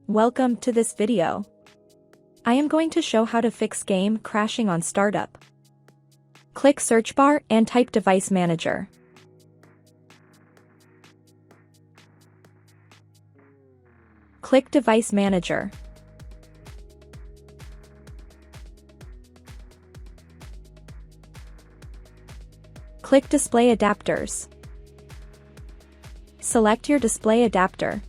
Welcome to this video. I am going to show how to fix game crashing on startup. Click search bar and type device manager. Click device manager. Click display adapters. Select your display adapter.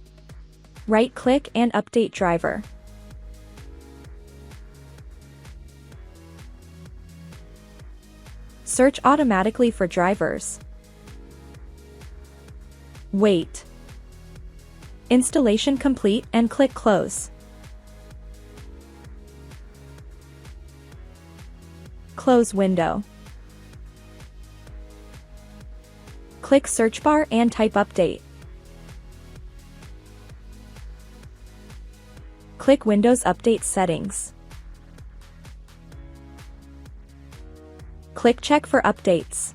Right-click and update driver. Search automatically for drivers. Wait. Installation complete and click close. Close window. Click search bar and type update. Click Windows Update Settings. Click Check for updates.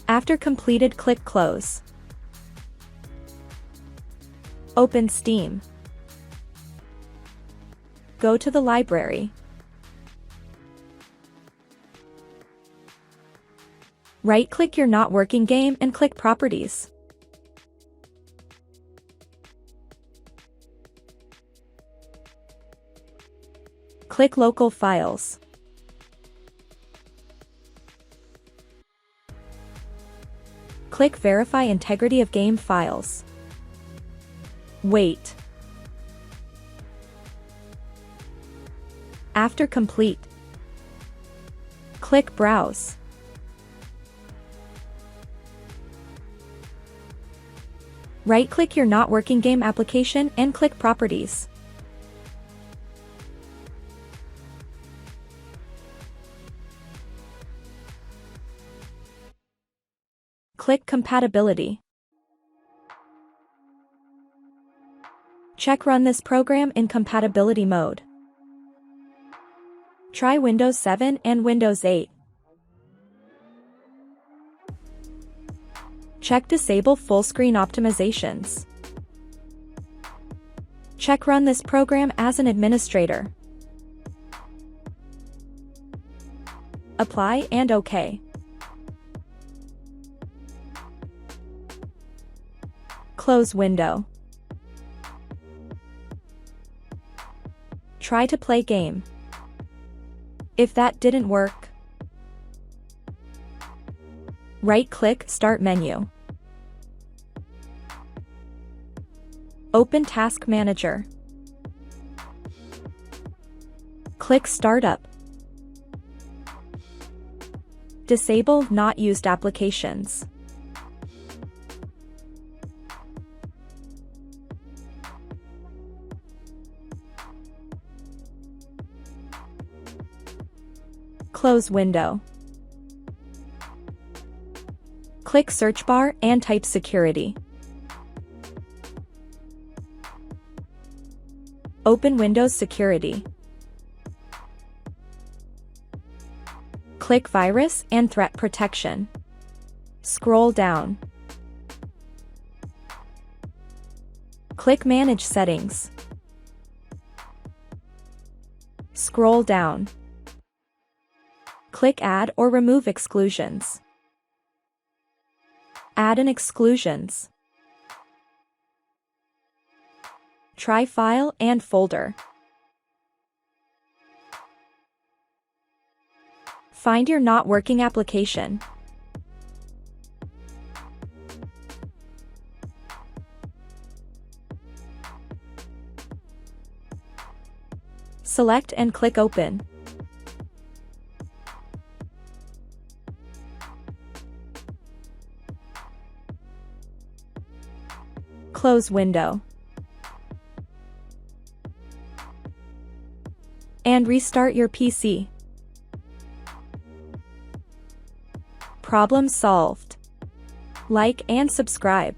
After completed, click Close. Open Steam. Go to the library. Right-click your not working game and click Properties. Click Local Files. Click Verify integrity of game files. Wait. After complete, click Browse. Right-click your not working game application and click Properties. Click Compatibility. Check Run this program in compatibility mode. Try Windows 7 and Windows 8. Check Disable full screen optimizations. Check Run this program as an administrator. Apply and OK. Close window. Try to play game. If that didn't work, right-click Start menu. Open Task Manager. Click Startup. Disable Not Used Applications. Close window. Click search bar and type security. Open Windows Security. Click Virus and Threat Protection. Scroll down. Click Manage Settings. Scroll down. Click Add or Remove Exclusions. Add an exclusions. Try File and Folder. Find your not working application. Select and click Open. Close window. And restart your PC. Problem solved. Like and subscribe.